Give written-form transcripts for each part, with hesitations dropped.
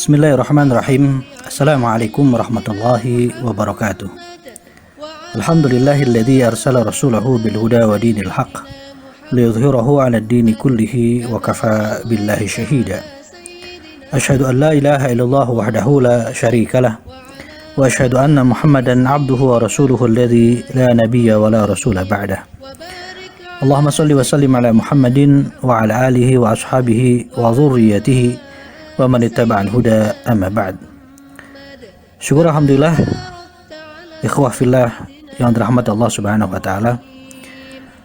Bismillahirrahmanirrahim. Assalamualaikum warahmatullahi wabarakatuh. Alhamdulillahilladzi arsala rasulahu bil huda wa dinil haqq liyudhhirahu 'ala ad-dini kullihi wa kafa billahi shahida. Asyhadu an la ilaha illallah wahdahu la syarika lah wa asyhadu anna Muhammadan 'abduhu wa rasuluhu alladzi la nabiyya wa la rasula ba'dah. Allahumma shalli wa sallim ala Muhammadin wa ala alihi wa ashabihi wa dhurriyyatihi wa man ittaba'al huda amma ba'd. Syukur alhamdulillah ikhwah fillah yang dirahmati Allah Subhanahu wa taala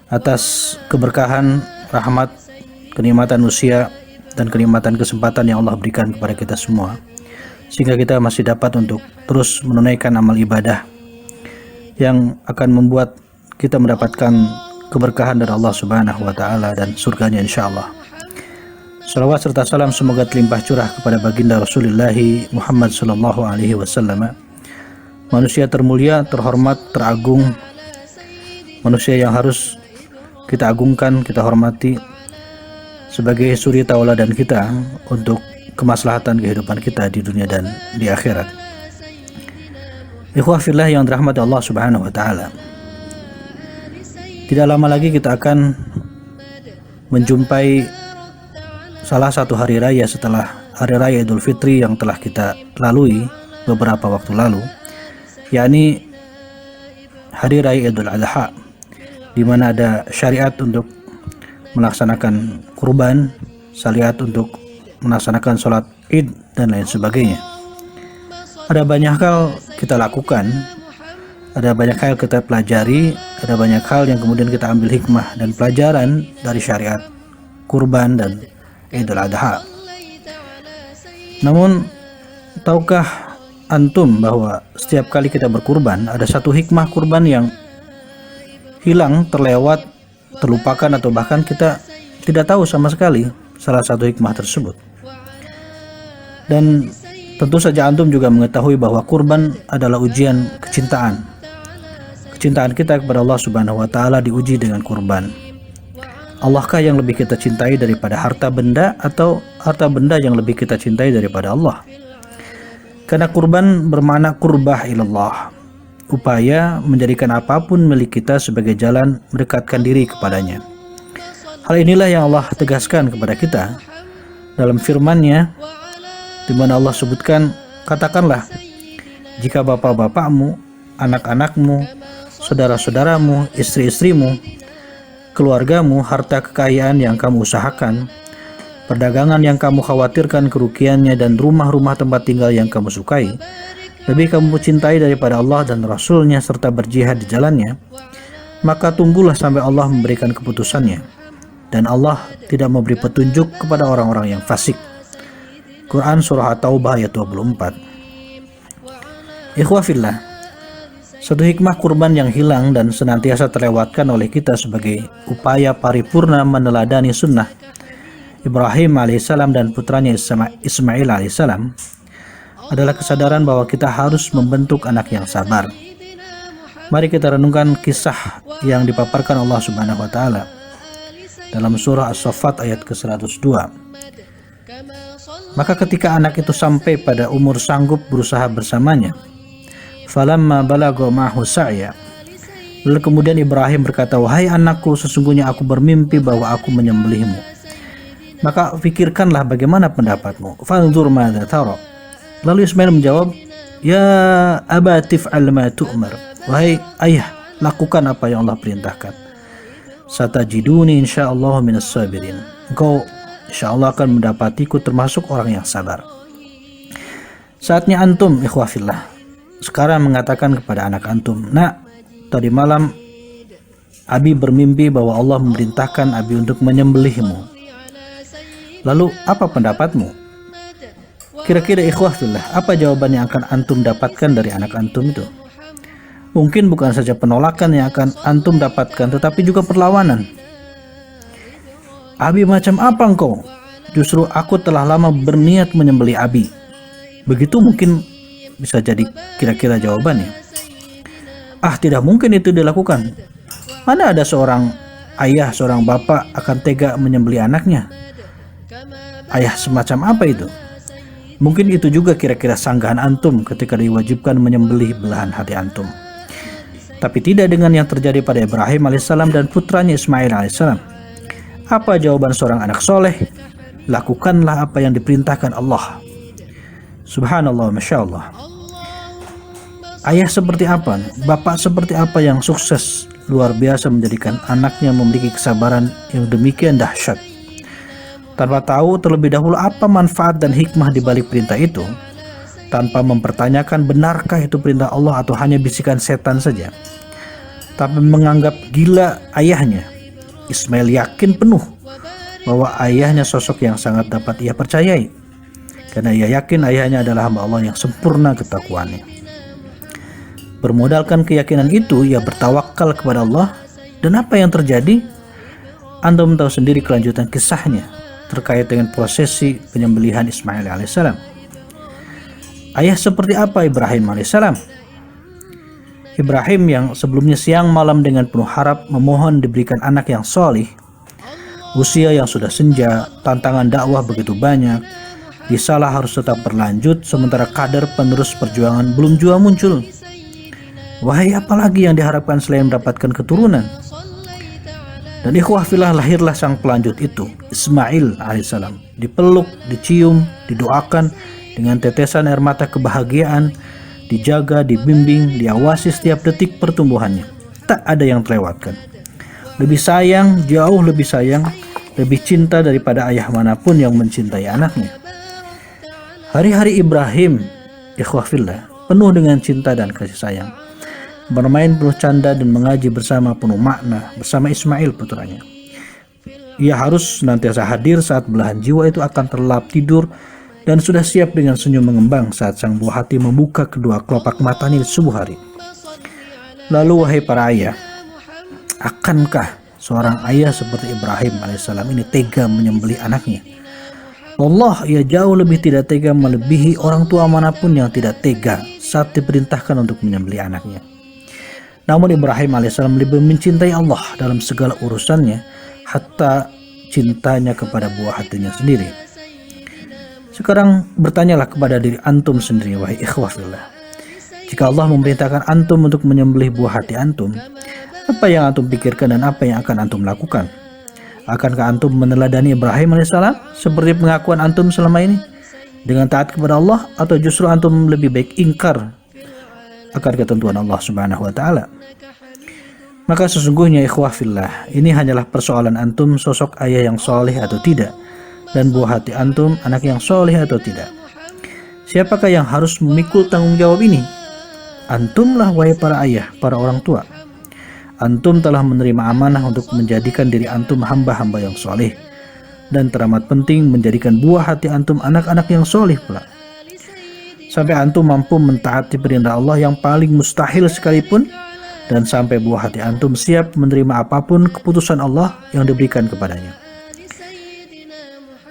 atas keberkahan, rahmat, kenikmatan usia dan kenikmatan kesempatan yang Allah berikan kepada kita semua sehingga kita masih dapat untuk terus menunaikan amal ibadah yang akan membuat kita mendapatkan keberkahan dari Allah Subhanahu wa taala dan surganya insyaallah. Salawat serta salam semoga terlimpah curah kepada baginda Rasulullah Muhammad sallallahu alaihi wasallam, manusia termulia, terhormat, teragung, manusia yang harus kita agungkan, kita hormati sebagai suri tauladan kita untuk kemaslahatan kehidupan kita di dunia dan di akhirat. Ikhwah fillah yang dirahmati Allah Subhanahu wa taala. Tidak lama lagi kita akan menjumpai salah satu hari raya setelah hari raya Idul Fitri yang telah kita lalui beberapa waktu lalu, yakni hari raya Idul Adha, di mana ada syariat untuk melaksanakan kurban, syariat untuk melaksanakan sholat Id dan lain sebagainya. Ada banyak hal kita lakukan, ada banyak hal kita pelajari, ada banyak hal yang kemudian kita ambil hikmah dan pelajaran dari syariat kurban dan Idul Adha. Namun, tahukah antum bahwa setiap kali kita berkurban ada satu hikmah kurban yang hilang, terlewat, terlupakan, atau bahkan kita tidak tahu sama sekali salah satu hikmah tersebut. Dan tentu saja antum juga mengetahui bahwa kurban adalah ujian kecintaan. Kecintaan kita kepada Allah Subhanahu wa taala diuji dengan kurban. Allahkah yang lebih kita cintai daripada harta benda, atau harta benda yang lebih kita cintai daripada Allah? Karena kurban bermakna qurbah ilallah, upaya menjadikan apapun milik kita sebagai jalan mendekatkan diri kepadanya. Hal inilah yang Allah tegaskan kepada kita dalam firman-Nya, di mana Allah sebutkan, katakanlah, jika bapak-bapakmu, anak-anakmu, saudara-saudaramu, istri-istrimu, keluargamu, harta kekayaan yang kamu usahakan, perdagangan yang kamu khawatirkan kerugiannya, dan rumah-rumah tempat tinggal yang kamu sukai, lebih kamu cintai daripada Allah dan Rasul-Nya serta berjihad di jalannya, maka tunggulah sampai Allah memberikan keputusannya, dan Allah tidak memberi petunjuk kepada orang-orang yang fasik. Quran Surah At-Taubah ayat 24. Ikhwah fillah, satu hikmah kurban yang hilang dan senantiasa terlewatkan oleh kita sebagai upaya paripurna meneladani sunnah Ibrahim alaihissalam dan putranya Ismail alaihissalam adalah kesadaran bahwa kita harus membentuk anak yang sabar. Mari kita renungkan kisah yang dipaparkan Allah Subhanahu wa taala dalam surah As-Saffat ayat ke-102. Maka ketika anak itu sampai pada umur sanggup berusaha bersamanya, falamma balagha ma'hu sa'ya, lalu kemudian Ibrahim berkata, wahai anakku, sesungguhnya aku bermimpi bahwa aku menyembelihmu. Maka fikirkanlah bagaimana pendapatmu. Fanzur madza tara. Lalu Ismail menjawab, ya abati fa'al ma tu'mar. Wahai ayah, lakukan apa yang Allah perintahkan. Satajiduni insyaallah minas sabirin. Engkau insyaallah akan mendapatiku termasuk orang yang sabar. Saatnya antum, ikhwah fillah, sekarang mengatakan kepada anak antum, nak, tadi malam Abi bermimpi bahwa Allah memerintahkan Abi untuk menyembelihmu. Lalu apa pendapatmu? Kira-kira ikhwah fillah, apa jawaban yang akan antum dapatkan dari anak antum itu? Mungkin bukan saja penolakan yang akan antum dapatkan, tetapi juga perlawanan. Abi macam apa engkau? Justru aku telah lama berniat menyembelih Abi. Begitu mungkin bisa jadi kira-kira jawabannya. Tidak mungkin itu dilakukan. Mana ada seorang ayah, seorang bapak akan tega menyembelih anaknya? Ayah semacam apa itu? Mungkin itu juga kira-kira sanggahan antum ketika diwajibkan menyembelih belahan hati antum. Tapi tidak dengan yang terjadi pada Ibrahim alaihissalam dan putranya Ismail alaihissalam. Apa jawaban seorang anak soleh? Lakukanlah apa yang diperintahkan Allah. Subhanallah, Masya Allah. Ayah seperti apa, bapak seperti apa yang sukses luar biasa menjadikan anaknya memiliki kesabaran yang demikian dahsyat. Tanpa tahu terlebih dahulu apa manfaat dan hikmah di balik perintah itu, tanpa mempertanyakan benarkah itu perintah Allah atau hanya bisikan setan saja, tapi menganggap gila ayahnya, Ismail yakin penuh bahwa ayahnya sosok yang sangat dapat ia percayai, karena ia yakin ayahnya adalah hamba Allah yang sempurna ketakwaannya. Bermodalkan keyakinan itu, ia bertawakal kepada Allah, dan apa yang terjadi? Antum tahu sendiri kelanjutan kisahnya terkait dengan prosesi penyembelihan Ismail alaihissalam. Ayah seperti apa Ibrahim alaihissalam? Ibrahim yang sebelumnya siang malam dengan penuh harap memohon diberikan anak yang solih, usia yang sudah senja, tantangan dakwah begitu banyak, risalah harus tetap berlanjut sementara kader penerus perjuangan belum juga muncul. Wahai, apalagi yang diharapkan selain mendapatkan keturunan? Dan ikhwah fillah, lahirlah sang pelanjut itu, Ismail alaihissalam. Dipeluk, dicium, didoakan dengan tetesan air mata kebahagiaan, dijaga, dibimbing, diawasi setiap detik pertumbuhannya. Tak ada yang terlewatkan. Lebih sayang, jauh lebih sayang, lebih cinta daripada ayah manapun yang mencintai anaknya. Hari-hari Ibrahim, ikhwah fillah, penuh dengan cinta dan kasih sayang. Bermain penuh canda dan mengaji bersama penuh makna bersama Ismail putranya. Ia harus senantiasa hadir saat belahan jiwa itu akan terlelap tidur dan sudah siap dengan senyum mengembang saat sang buah hati membuka kedua kelopak matanya di subuh hari. Lalu wahai para ayah, akankah seorang ayah seperti Ibrahim alaihissalam ini tega menyembelih anaknya? Allah, ia jauh lebih tidak tega melebihi orang tua manapun yang tidak tega saat diperintahkan untuk menyembelih anaknya. Namun Ibrahim alaihissalam lebih mencintai Allah dalam segala urusannya, hatta cintanya kepada buah hatinya sendiri. Sekarang bertanyalah kepada diri antum sendiri, wahai ikhwah fillah. Jika Allah memerintahkan antum untuk menyembelih buah hati antum, apa yang antum pikirkan dan apa yang akan antum lakukan? Akankah antum meneladani Ibrahim alaihissalam seperti pengakuan antum selama ini dengan taat kepada Allah, atau justru antum lebih baik ingkar akan ketentuan Allah Subhanahu wa taala? Maka sesungguhnya ikhwah fillah, ini hanyalah persoalan antum sosok ayah yang soleh atau tidak, dan buah hati antum anak yang soleh atau tidak. Siapakah yang harus memikul tanggung jawab ini? Antumlah wahai para ayah, para orang tua. Antum telah menerima amanah untuk menjadikan diri antum hamba-hamba yang soleh, dan teramat penting menjadikan buah hati antum anak-anak yang soleh pula. Sampai antum mampu mentaati perintah Allah yang paling mustahil sekalipun, dan sampai buah hati antum siap menerima apapun keputusan Allah yang diberikan kepadanya.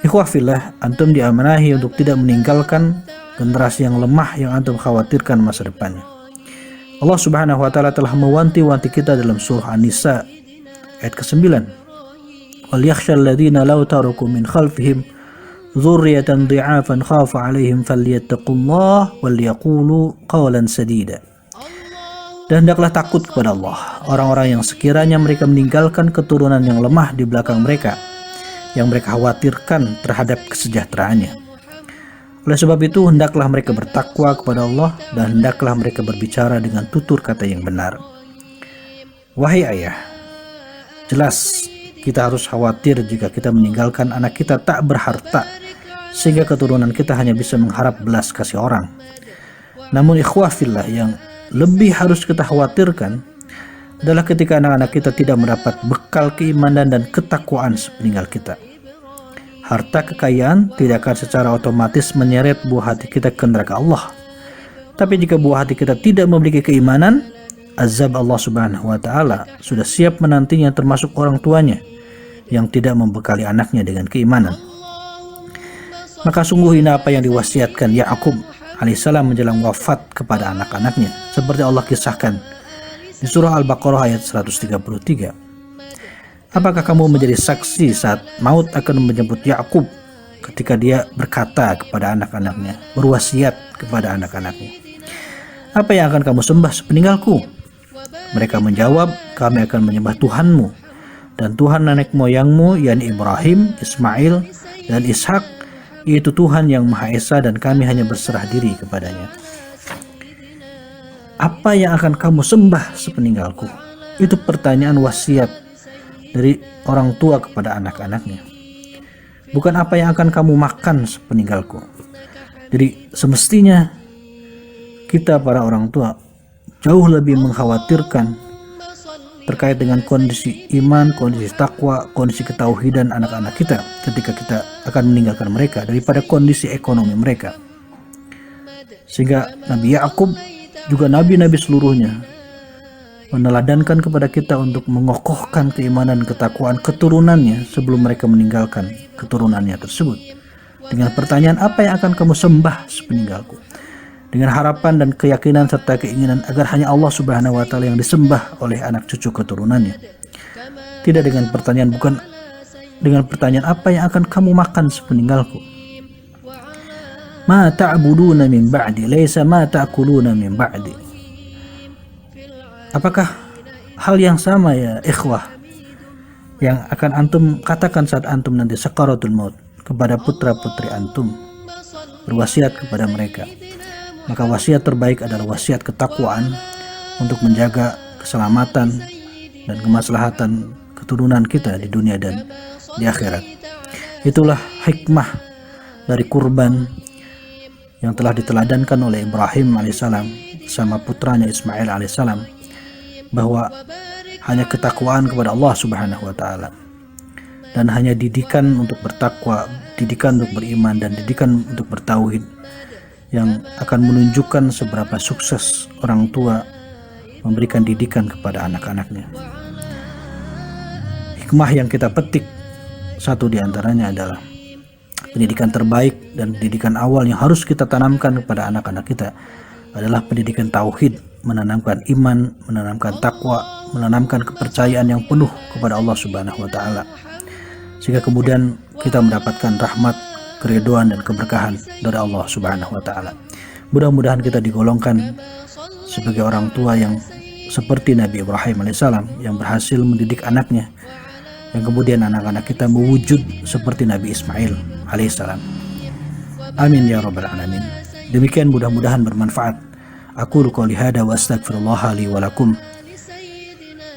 Ikhwah fillah, antum diamanahi untuk tidak meninggalkan generasi yang lemah yang antum khawatirkan masa depannya. Allah Subhanahu wa taala telah mewanti-wanti kita dalam surah An-Nisa ayat ke-9. Wal yakhshal ladzina law taraku min khalfihim dzurriyyatan dhi'afan khafa 'alaihim falyattaqullaha wal yaqulu qawlan sadida. Dan hendaklah takut kepada Allah orang-orang yang sekiranya mereka meninggalkan keturunan yang lemah di belakang mereka, yang mereka khawatirkan terhadap kesejahteraannya. Oleh sebab itu, hendaklah mereka bertakwa kepada Allah, dan hendaklah mereka berbicara dengan tutur kata yang benar. Wahai ayah, jelas kita harus khawatir jika kita meninggalkan anak kita tak berharta, sehingga keturunan kita hanya bisa mengharap belas kasih orang. Namun ikhwah fillah, yang lebih harus kita khawatirkan adalah ketika anak-anak kita tidak mendapat bekal keimanan dan ketakwaan sepeninggal kita. Harta kekayaan tidak akan secara otomatis menyeret buah hati kita ke neraka Allah. Tapi jika buah hati kita tidak memiliki keimanan, azab Allah Subhanahu wa taala sudah siap menantinya, termasuk orang tuanya yang tidak membekali anaknya dengan keimanan. Maka sungguh ini apa yang diwasiatkan Ya'qub alaihissalam menjelang wafat kepada anak-anaknya, seperti Allah kisahkan di surah Al-Baqarah ayat 133. Apakah kamu menjadi saksi saat maut akan menjemput Ya'qub ketika dia berkata kepada anak-anaknya, berwasiat kepada anak-anaknya, apa yang akan kamu sembah sepeninggalku? Mereka menjawab, kami akan menyembah Tuhanmu dan Tuhan nenek moyangmu, yakni Ibrahim, Ismail, dan Ishak, yaitu Tuhan yang Maha Esa dan kami hanya berserah diri kepadanya. Apa yang akan kamu sembah sepeninggalku? Itu pertanyaan wasiat dari orang tua kepada anak-anaknya. Bukan apa yang akan kamu makan sepeninggalku. Jadi semestinya kita para orang tua jauh lebih mengkhawatirkan terkait dengan kondisi iman, kondisi takwa, kondisi ketauhidan anak-anak kita ketika kita akan meninggalkan mereka daripada kondisi ekonomi mereka. Sehingga Nabi Yakub juga nabi-nabi seluruhnya meneladankan kepada kita untuk mengokohkan keimanan, ketakwaan keturunannya sebelum mereka meninggalkan keturunannya tersebut. Dengan pertanyaan, apa yang akan kamu sembah sepeninggalku? Dengan harapan dan keyakinan serta keinginan agar hanya Allah Subhanahu wa taala yang disembah oleh anak cucu keturunannya. Tidak dengan pertanyaan, bukan dengan pertanyaan apa yang akan kamu makan sepeninggalku. Ma ta'buduna min ba'di laisa ma ta'kuluna min ba'di. Apakah hal yang sama ya ikhwah yang akan antum katakan saat antum nanti sakaratul maut kepada putra-putri antum, berwasiat kepada mereka? Maka wasiat terbaik adalah wasiat ketakwaan untuk menjaga keselamatan dan kemaslahatan keturunan kita di dunia dan di akhirat. Itulah hikmah dari kurban yang telah diteladankan oleh Ibrahim alaihissalam sama putranya Ismail alaihissalam, bahwa hanya ketakwaan kepada Allah Subhanahu wa taala dan hanya didikan untuk bertakwa, didikan untuk beriman, dan didikan untuk bertauhid yang akan menunjukkan seberapa sukses orang tua memberikan didikan kepada anak-anaknya. Hikmah yang kita petik, satu diantaranya adalah pendidikan terbaik dan pendidikan awal yang harus kita tanamkan kepada anak-anak kita adalah pendidikan tauhid, menanamkan iman, menanamkan takwa, menanamkan kepercayaan yang penuh kepada Allah Subhanahu wa taala, sehingga kemudian kita mendapatkan rahmat, keridhaan dan keberkahan dari Allah Subhanahu wa taala. Mudah-mudahan kita digolongkan sebagai orang tua yang seperti Nabi Ibrahim alaihissalam yang berhasil mendidik anaknya, yang kemudian anak-anak kita mewujud seperti Nabi Ismail alaihissalam. Amin ya rabbal alamin. Demikian, mudah-mudahan bermanfaat. Aqulu qouli hada wa astaghfirullah li wa lakum.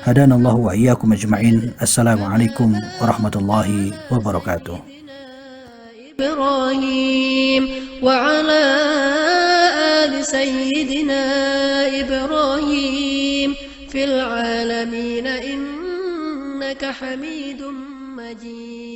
Hadanallahu wa iyyakum ajma'in. Assalamualaikum warahmatullahi wabarakatuh. إبراهيم وعلى آل سيدنا إبراهيم في العالمين إنك حميد مجيد.